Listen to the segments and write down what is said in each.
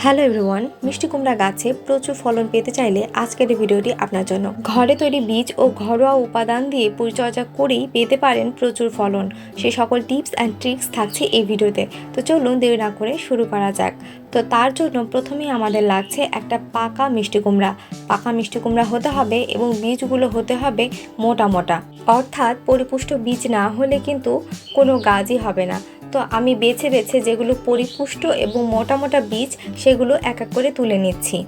Hello everyone, মিষ্টি কুমড়া গাছে প্রচুর ফলন পেতে চাইলে আজকের এই ভিডিওটি আপনার জন্য। ঘরে তৈরি বীজ ও ঘরোয়া উপাদান দিয়ে পরিচর্যা করেই পেতে পারেন প্রচুর ফলন। সে সকল টিপস অ্যান্ড ট্রিক্স থাকছে এই ভিডিওতে। তো চলুন দেরি না করে শুরু করা যাক। তো তার জন্য প্রথমেই আমাদের লাগছে একটা পাকা মিষ্টি কুমড়া। পাকা মিষ্টি কুমড়া হতে হবে এবং বীজগুলো হতে হবে মোটা মোটা, অর্থাৎ পরিপুষ্ট বীজ না হলে কিন্তু কোনো গাছই হবে না। তো আমি বেছে বেছে যেগুলো পরিপুষ্ট এবং মোটা মোটা বীজ সেগুলো এক এক করে তুলে নিচ্ছি।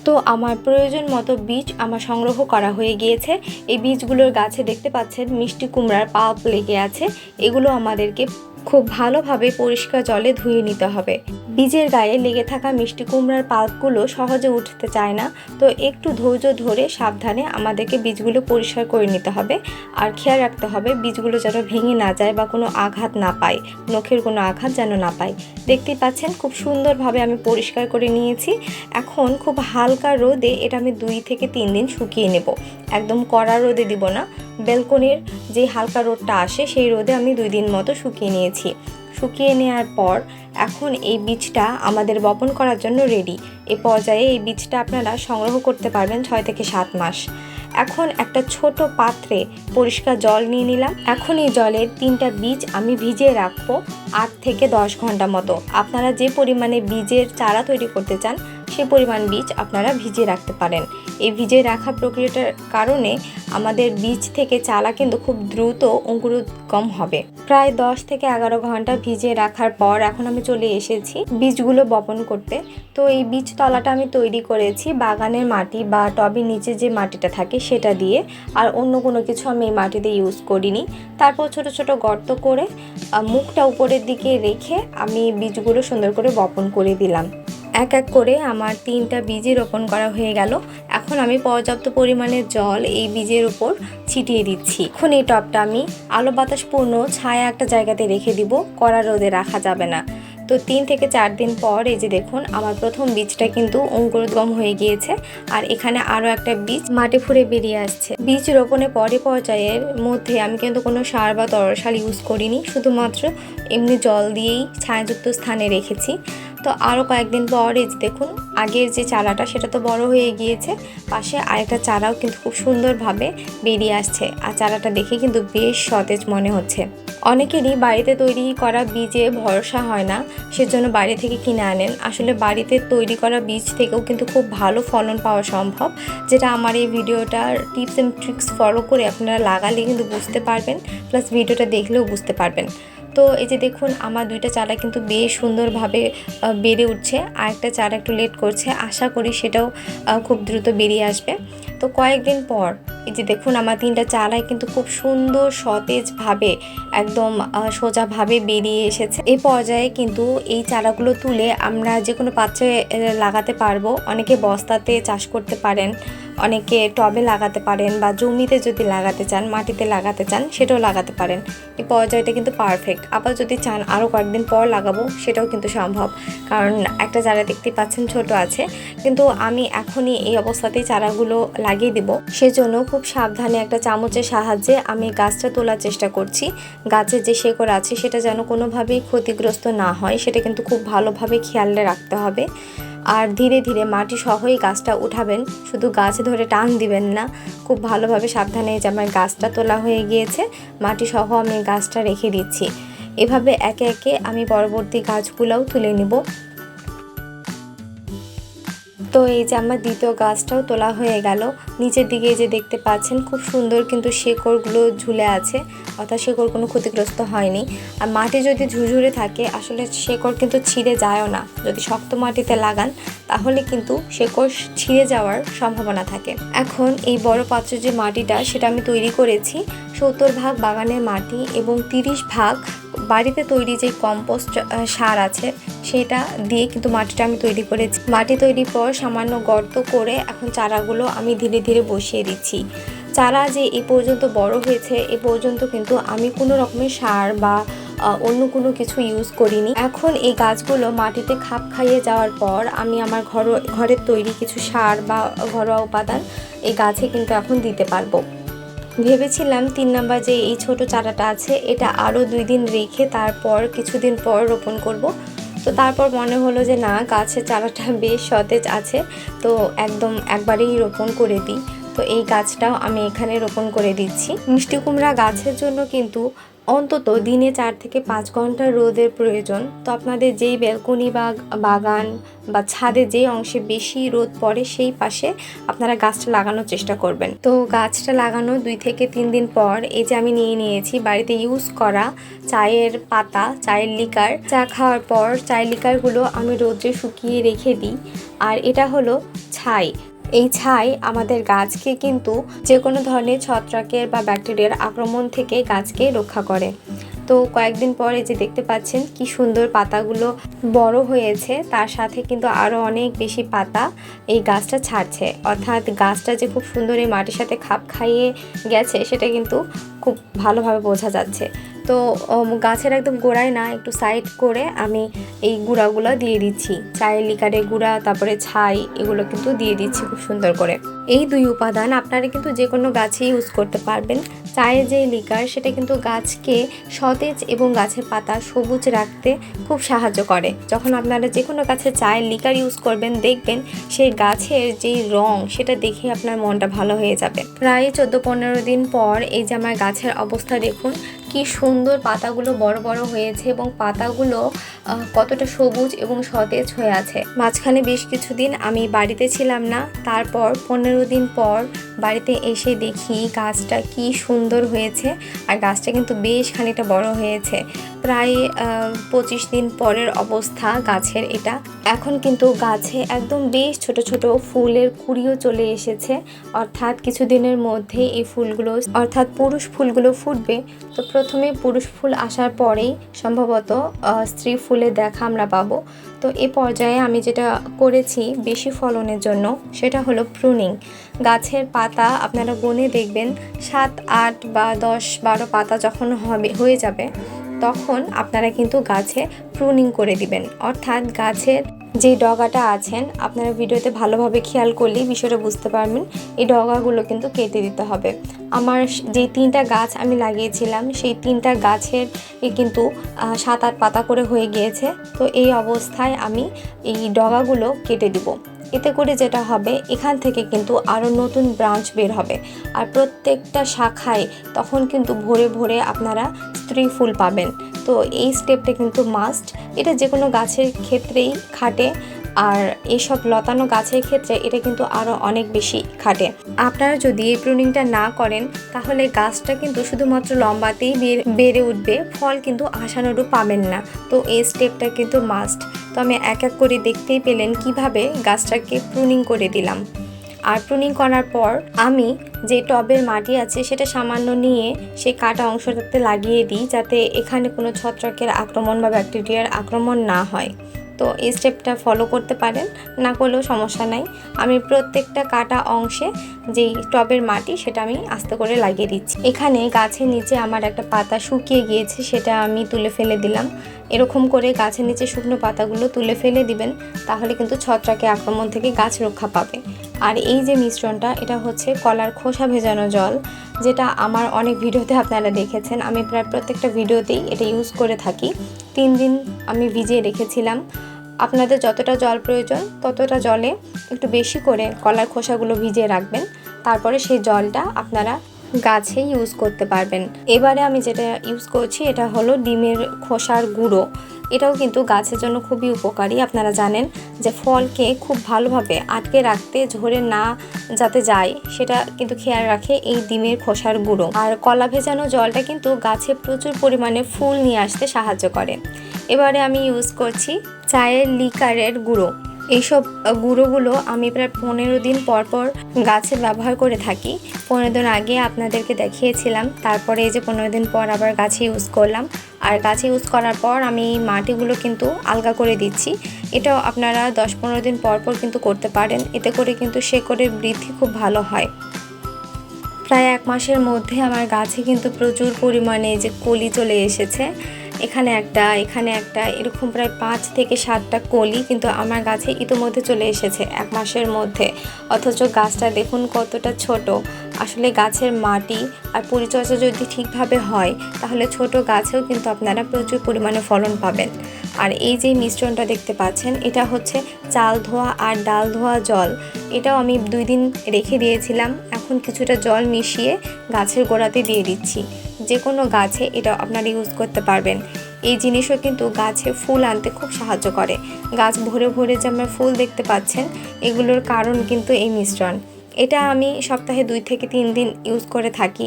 তো আমার প্রয়োজন মতো বীজ আমার সংগ্রহ করা হয়ে গিয়েছে। এই বীজগুলোর গাছে দেখতে পাচ্ছেন মিষ্টি কুমড়ার পাল্প লেগে আছে। এগুলো আমাদেরকে খুব ভালোভাবে পরিষ্কার জলে ধুয়ে নিতে হবে। বীজের গায়ে লেগে থাকা মিষ্টি কুমড়ার পাল্পগুলো সহজে উঠতে চায় না, তো একটু ধৈর্য ধরে সাবধানে আমাদেরকে বীজগুলো পরিষ্কার করে নিতে হবে। আর খেয়াল রাখতে হবে বীজগুলো যেন ভেঙে না যায় বা কোনো আঘাত না পায়, নখের কোনো আঘাত যেন না পায়। দেখতেই পাচ্ছেন খুব সুন্দরভাবে আমি পরিষ্কার করে নিয়েছি। এখন খুব হালকা রোদে এটা আমি 2 থেকে 3 দিন শুকিয়ে নেব। একদম কড়া রোদে দিব না, ব্যালকনির যে হালকা রোদটা আসে সেই রোদে আমি 2 দিন মতো শুকিয়ে নিয়েছি। শুকিয়ে নেওয়ার পর এখন এই বীজটা আমাদের বপন করার জন্য রেডি। এই পর্যায়ে এই বীজটা আপনারা সংগ্রহ করতে পারবেন 6 থেকে 7 মাস। এখন একটা ছোট পাত্রে পরিষ্কার জল নিয়ে নিলাম। এখন এই জলের 3টা বীজ আমি ভিজিয়ে রাখবো 8 থেকে 10 ঘন্টা মতো। আপনারা যে পরিমাণে বীজের চারা তৈরি করতে চান সে পরিমাণ বীজ আপনারা ভিজিয়ে রাখতে পারেন। এই ভিজিয়ে রাখা প্রক্রিয়াটার কারণে আমাদের বীজ থেকে চারা কিন্তু খুব দ্রুত অঙ্কুরোদ্গম হবে। প্রায় 10 থেকে 11 ঘন্টা ভিজিয়ে রাখার পর এখন আমি চলে এসেছি বীজগুলো বপন করতে। তো এই বীজ তলাটা আমি তৈরি করেছি বাগানের মাটি বা টবের নিচে যে মাটিটা থাকে সেটা দিয়ে, আর অন্য কোনো কিছু আমি এই মাটিতে ইউজ করিনি। তারপর ছোট ছোট গর্ত করে মুখটা উপরের দিকে রেখে আমি বীজগুলো সুন্দর করে বপন করে দিলাম। এক এক করে আমার 3টা বীজই রোপণ করা হয়ে গেল। এখন আমি পর্যাপ্ত পরিমাণে জল এই বীজের উপর ছিটিয়ে দিচ্ছি। এখন এই টবটা আমি আলো বাতাসপূর্ণ ছায়া একটা জায়গাতে রেখে দিব, কড়া রোদে রাখা যাবে না। তো 3 থেকে 4 দিন পর এই যে দেখুন আমার প্রথম বীজটা কিন্তু অঙ্কুরোদ্গম হয়ে গিয়েছে, আর এখানে আরও একটা বীজ মাটি ফুঁড়ে বেরিয়ে আসছে। বীজ রোপণের পর্যায়ের মধ্যে আমি কিন্তু কোনো সার বা তরল সার ইউজ করিনি, শুধুমাত্র এমনি জল দিয়েই ছায়াযুক্ত স্থানে রেখেছি। তো আরও কয়েকদিন পর এই যে দেখুন আগের যে চারাটা সেটা তো বড় হয়ে গিয়েছে, পাশে আরেকটা চারাও কিন্তু খুব সুন্দরভাবে বেরিয়ে আসছে। আর চারাটা দেখে কিন্তু বেশ সতেজ মনে হচ্ছে। অনেকেরই বাড়িতে তৈরি করা বীজে ভরসা হয় না, সেজন্য বাইরে থেকে কিনে আনেন। আসলে বাড়িতে তৈরি করা বীজ থেকেও কিন্তু খুব ভালো ফলন পাওয়া সম্ভব, যেটা আমার এই ভিডিওটার টিপস অ্যান্ড ট্রিক্স ফলো করে আপনারা লাগালে কিন্তু বুঝতে পারবেন, প্লাস ভিডিওটা দেখলেও বুঝতে পারবেন। তো এই যে দেখুন আমার 2টা চারা কিন্তু বেশ সুন্দরভাবে বেড়ে উঠছে। আর একটা চারা একটু লেট করছে, আশা করি সেটাও খুব দ্রুত বেরিয়ে আসবে। তো কয়েকদিন পর এই যে দেখুন আমার 3টা চারাই কিন্তু খুব সুন্দর সতেজভাবে একদম সোজাভাবে বেরিয়ে এসেছে। এই পর্যায়ে কিন্তু এই চারাগুলো তুলে আমরা যে কোনো পাত্রে লাগাতে পারবো। অনেকে বস্তাতে চাষ করতে পারেন, অনেকে টবে লাগাতে পারেন, বা জমিতে যদি লাগাতে চান, মাটিতে লাগাতে চান সেটাও লাগাতে পারেন। এই পর্যায়টা কিন্তু পারফেক্ট। আবার যদি চান আরও কয়েকদিন পর লাগাবো সেটাও কিন্তু সম্ভব, কারণ একটা চারা দেখতে পাচ্ছেন ছোট আছে, কিন্তু আমি এখনই এই অবস্থাতেই চারাগুলো লাগিয়ে দেব। সেজন্য খুব সাবধানে একটা চামচের সাহায্যে আমি গাছটা তোলার চেষ্টা করছি। গাছের যে শেকড় আছে সেটা যেন কোনোভাবেই ক্ষতিগ্রস্ত না হয় সেটা কিন্তু খুব ভালোভাবে খেয়াল রাখতে হবে। আর ধীরে ধীরে মাটি সহই গাছটা উঠাবেন, শুধু গাছে ধরে টান দিবেন না। খুব ভালোভাবে সাবধানে যে আমার গাছটা তোলা হয়ে গিয়েছে, মাটি সহ আমি গাছটা রেখে দিচ্ছি। এভাবে একে একে আমি পরবর্তী গাছগুলোও তুলে নিব। তো এই যে আমার দ্বিতীয় গাছটাও তোলা হয়ে গেল। নিচের দিকে যে দেখতে পাচ্ছেন খুব সুন্দর কিন্তু শেকড়গুলো ঝুলে আছে, অর্থাৎ শেকড় কোনো ক্ষতিগ্রস্ত হয়নি। আর মাটি যদি ঝুরঝুরে থাকে আসলে শেকড় কিন্তু ছিঁড়ে যায়ও না। যদি শক্ত মাটিতে লাগান তাহলে কিন্তু শেকড় ছিঁড়ে যাওয়ার সম্ভাবনা থাকে। এখন এই বড় পাত্রের যে মাটিটা সেটা আমি তৈরি করেছি 70 ভাগ বাগানের মাটি এবং 30 ভাগ বাড়িতে তৈরি যে কম্পোস্ট সার আছে সেটা দিয়ে কিন্তু মাটিটা আমি তৈরি করেছি। মাটি তৈরির পর সামান্য গর্ত করে এখন চারাগুলো আমি ধীরে ধীরে বসিয়ে দিচ্ছি। চারা যে এই পর্যন্ত বড় হয়েছে এ পর্যন্ত কিন্তু আমি কোনো রকমের সার বা অন্য কোনো কিছু ইউজ করিনি। এখন এই গাছগুলো মাটিতে খাপ খাইয়ে যাওয়ার পর আমি আমার ঘরের তৈরি কিছু সার বা ঘরোয়া উপাদান এই গাছে কিন্তু এখন দিতে পারবো। ভেবেছিলাম 3 নাম্বার যে এই ছোট চারাটা আছে এটা আরও 2 দিন রেখে তারপর কিছুদিন পর রোপণ করব। তো তারপর মনে হলো যে না, গাছের চারাটা বেশ সতেজ আছে, তো একদম একবারেই রোপণ করে দিই। তো এই গাছটাও আমি এখানে রোপণ করে দিচ্ছি। মিষ্টি কুমড়া গাছের জন্য কিন্তু অন্তত দিনে 4 থেকে 5 ঘন্টা রোদের প্রয়োজন। তো আপনাদের যেই ব্যালকনি বা বাগান বা ছাদে যেই অংশে বেশি রোদ পড়ে সেই পাশে আপনারা গাছটা লাগানোর চেষ্টা করবেন। তো গাছটা লাগানো 2 থেকে 3 দিন পর এই যে আমি নিয়ে নিয়েছি বাড়িতে ইউজ করা চায়ের পাতা, চায়ের লিকার। চা খাওয়ার পর চায়ের লিকারগুলো আমি রোদে শুকিয়ে রেখে দিই। আর এটা হলো ছাই। এই ছাই আমাদের গাছকে কিন্তু যে কোনো ধরনের ছত্রাকের বা ব্যাকটেরিয়ার আক্রমণ থেকে গাছকে রক্ষা করে। তো কয়েকদিন পরে যে দেখতে পাচ্ছেন কি সুন্দর পাতাগুলো বড় হয়েছে, তার সাথে কিন্তু আরও অনেক বেশি পাতা এই গাছটা ছাড়ছে। অর্থাৎ গাছটা যে খুব সুন্দর এই মাটির সাথে খাপ খাইয়ে গেছে সেটা কিন্তু খুব ভালোভাবে বোঝা যাচ্ছে। তো গাছের একদম গোড়ায় না, একটু সাইড করে আমি এই গুঁড়াগুলো দিয়ে দিচ্ছি। চায়ের লিকারের গুঁড়া, তারপরে ছাই, এগুলো কিন্তু দিয়ে দিচ্ছি খুব সুন্দর করে। এই 2 উপাদান আপনারা কিন্তু যে কোনো গাছে ইউজ করতে পারবেন। চায়ের যে লিকার সেটা কিন্তু গাছকে সতেজ এবং গাছের পাতা সবুজ রাখতে খুব সাহায্য করে। যখন আপনারা যে কোনো গাছে চায়ের লিকার ইউজ করবেন, দেখবেন সেই গাছের যেই রং সেটা দেখে আপনার মনটা ভালো হয়ে যাবে। প্রায় 14-15 দিন পর এই যে আমার গাছের অবস্থা দেখুন, কি সুন্দর পাতাগুলো বড় বড় হয়েছে এবং পাতাগুলো কতটা সবুজ এবং সতেজ হয়ে আছে। মাঝখানে বেশ কিছুদিন আমি বাড়িতে ছিলাম না, তারপর 15 দিন পর বাড়িতে এসে দেখি গাছটা কি সুন্দর হয়েছে। আর গাছটা কিন্তু বেশ খানিকটা বড় হয়েছে। প্রায় 25 দিন পরের অবস্থা গাছের এটা। এখন কিন্তু গাছে একদম বেশ ছোট ছোট ফুলের কুঁড়িও চলে এসেছে। অর্থাৎ কিছুদিনের মধ্যে এই ফুলগুলো, অর্থাৎ পুরুষ ফুলগুলো ফুটবে। তো প্রথমে পুরুষ ফুল আসার পরেই সম্ভবত স্ত্রী ফুলের দেখা আমরা পাবো। তো এ পর্যায়ে আমি যেটা করেছি বেশি ফলনের জন্য সেটা হলো প্রুনিং। গাছের পাতা আপনারা গুনে দেখবেন 7, 8 বা 10, 12 পাতা যখন হয়ে যাবে তখন আপনারা কিন্তু গাছে প্রুনিং করে দিবেন। অর্থাৎ গাছের যে ডগাটা আছেন, আপনারা ভিডিওতে ভালোভাবে খেয়াল করলেই বিষয়টা বুঝতে পারবেন, এই ডগাগুলো কিন্তু কেটে দিতে হবে। আমার যে 3টা গাছ আমি লাগিয়েছিলাম সেই 3টা গাছের কিন্তু 7-8 পাতা করে হয়ে গিয়েছে। তো এই অবস্থায় আমি এই ডগাগুলো কেটে দিব। এতে করে যেটা হবে, এখান থেকে কিন্তু আরও নতুন ব্রাঞ্চ বের হবে। আর প্রত্যেকটা শাখায় তখন কিন্তু ভরে ভরে আপনারা স্ত্রী ফুল পাবেন। তো এই স্টেপটা কিন্তু মাস্ট। এটা যে কোনো গাছের ক্ষেত্রেই খাটে, আর এইসব লতানো গাছের ক্ষেত্রে এটা কিন্তু আরও অনেক বেশি খাটে। আপনারা যদি এই প্রুনিংটা না করেন তাহলে গাছটা কিন্তু শুধুমাত্র লম্বাতেই বেড়ে উঠবে, ফল কিন্তু আশানুরূপ পাবেন না। তো এই স্টেপটা কিন্তু মাস্ট। তো আমি এক এক করে দেখতেই পেলেন কিভাবে গাছটাকে প্রুনিং করে দিলাম। আর প্রুনিং করার পর আমি যে টবের মাটি আছে সেটা সামান্য নিয়ে সেই কাটা অংশটাতে লাগিয়ে দিই, যাতে এখানে কোনো ছত্রাকের আক্রমণ বা ব্যাকটেরিয়ার আক্রমণ না হয়। তো এই স্টেপটা ফলো করতে পারেন, না করলেও সমস্যা নাই। আমি প্রত্যেকটা কাটা অংশে যেই টবের মাটি সেটা আমি আস্তে করে লাগিয়ে দিচ্ছি। এখানে গাছের নিচে আমার একটা পাতা শুকিয়ে গিয়েছে, সেটা আমি তুলে ফেলে দিলাম। এরকম করে গাছের নিচে শুকনো পাতাগুলো তুলে ফেলে দিবেন, তাহলে কিন্তু ছত্রাকের আক্রমণ থেকে গাছ রক্ষা পাবে। আর এই যে মিশ্রণটা, এটা হচ্ছে কলার খোসা ভেজানো জল, যেটা আমার অনেক ভিডিওতে আপনারা দেখেছেন। আমি প্রায় প্রত্যেকটা ভিডিওতেই এটা ইউজ করে থাকি। 3 দিন আমি ভিজিয়ে রেখেছিলাম। আপনাদের যতটা জল প্রয়োজন ততটা জলে একটু বেশি করে কলার খোসাগুলো ভিজিয়ে রাখবেন, তারপরে সেই জলটা আপনারা গাছে ইউজ করতে পারবেন। এবারে আমি যেটা ইউজ করছি এটা হলো ডিমের খোসার গুঁড়ো। এটাও কিন্তু গাছের জন্য খুবই উপকারী। আপনারা জানেন যে ফলকে খুব ভালোভাবে আটকে রাখতে, ঝরে না যাতে যায়, সেটা কিন্তু খেয়াল রাখে এই ডিমের খোসার গুঁড়ো। আর কলা ভেজানো জলটা কিন্তু গাছে প্রচুর পরিমাণে ফুল নিয়ে আসতে সাহায্য করে। এবারে আমি ইউজ করছি চায়ের লিকারের গুঁড়ো। এইসব গুঁড়োগুলো আমি প্রায় 15 দিন পর পর গাছে ব্যবহার করে থাকি। 15 দিন আগে আপনাদেরকে দেখিয়েছিলাম, তারপরে এই যে 15 দিন পর আবার গাছে ইউজ করলাম। আর গাছে ইউজ করার পর আমি এই মাটিগুলো কিন্তু আলগা করে দিচ্ছি। এটাও আপনারা 10-15 দিন পর পর কিন্তু করতে পারেন, এতে করে কিন্তু শেকড়ের বৃদ্ধি খুব ভালো হয়। প্রায় 1 মাসের মধ্যে আমার গাছে কিন্তু প্রচুর পরিমাণে যে কলি চলে এসেছে। এখানে একটা এরকম প্রায় 5 থেকে 7টা কলি কিন্তু আমার গাছে ইতোমধ্যে চলে এসেছে 1 মাসের মধ্যে। অথচ গাছটা দেখুন কতটা ছোট। আসলে গাছের মাটি আর পরিচর্যা যদি ঠিকভাবে হয় তাহলে ছোট গাছেও কিন্তু আপনারা প্রচুর পরিমাণে ফলন পাবেন। আর এই যে মিশ্রণটা দেখতে পাচ্ছেন এটা হচ্ছে চাল ধোয়া আর ডাল ধোয়া জল। এটাও আমি 2 দিন রেখে দিয়েছিলাম। এখন কিছুটা জল মিশিয়ে গাছের গোড়াতে দিয়ে দিচ্ছি। যে কোনো গাছে এটা আপনারা ইউজ করতে পারবেন। এই জিনিসও কিন্তু গাছে ফুল আনতে খুব সাহায্য করে। গাছ ভরে ভরে যে আমরা ফুল দেখতে পাচ্ছেন এগুলোর কারণ কিন্তু এই মিশ্রণ। এটা আমি সপ্তাহে 2 থেকে 3 দিন ইউজ করে থাকি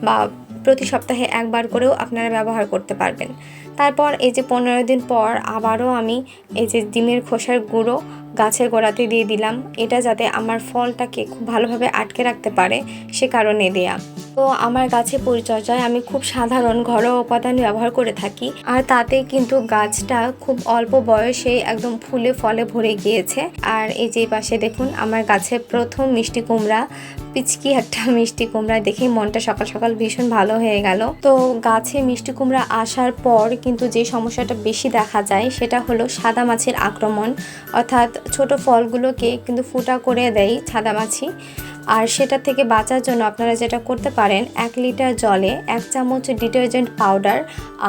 বা প্রতি সপ্তাহে একবার করেও আপনারা ব্যবহার করতে পারবেন। তারপর এই যে 15 দিন পর আবারও আমি এই যে ডিমের খোসার গুঁড়ো গাছের গোড়াতে দিয়ে দিলাম। এটা যাতে আমার ফলটাকে খুব ভালোভাবে আটকে রাখতে পারে সে কারণে দেয়া। তো আমার গাছের পরিচর্যায় আমি খুব সাধারণ ঘরোয়া উপাদান ব্যবহার করে থাকি। আর তাতে কিন্তু গাছটা খুব অল্প বয়সে একদম ফুলে ফলে ভরে গিয়েছে। আর এই যে পাশে দেখুন আমার গাছের প্রথম মিষ্টি কুমড়া, পিচকি একটা মিষ্টি কুমড়া দেখে মনটা সকাল সকাল ভীষণ ভালো হয়ে গেল। তো গাছে মিষ্টি কুমড়া আসার পর কিন্তু যে সমস্যাটা বেশি দেখা যায় সেটা হলো সাদা মাছির আক্রমণ। অর্থাৎ ছোট ফলগুলোকে কিন্তু ফুটা করে দেয় সাদামাছি। আর সেটা থেকে বাঁচার জন্য আপনারা যেটা করতে পারেন 1 লিটার জলে 1 চামচ ডিটারজেন্ট পাউডার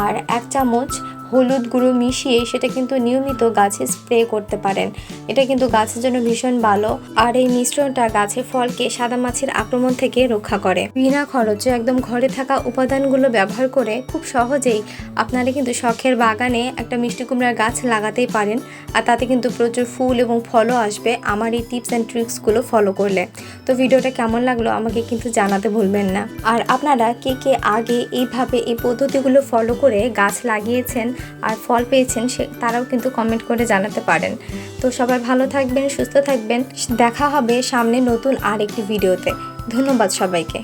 আর 1 চামচ হলুদ গুঁড়ো মিশিয়ে সেটা কিন্তু নিয়মিত গাছে স্প্রে করতে পারেন। এটা কিন্তু গাছের জন্য ভীষণ ভালো। আর এই মিশ্রণটা গাছের ফলকে সাদামাছির আক্রমণ থেকে রক্ষা করে। বিনা খরচে একদম ঘরে থাকা উপাদানগুলো ব্যবহার করে খুব সহজেই আপনারা কিন্তু শখের বাগানে একটা মিষ্টি কুমড়ার গাছ লাগাতেই পারেন। আর তাতে কিন্তু প্রচুর ফুল এবং ফলও আসবে আমার এই টিপস অ্যান্ড ট্রিক্সগুলো ফলো করলে। তো ভিডিওটা কেমন লাগলো আমাকে কিন্তু জানাতে ভুলবেন না। আর আপনারা কে কে আগে এইভাবে এই পদ্ধতিগুলো ফলো করে গাছ লাগিয়েছেন আর ফল পেয়েছেন তারাও কিন্তু কমেন্ট করে জানাতে পারেন। তো সবাই ভালো থাকবেন, সুস্থ থাকবেন। দেখা হবে সামনে নতুন আরেকটি ভিডিওতে। ধন্যবাদ সবাইকে।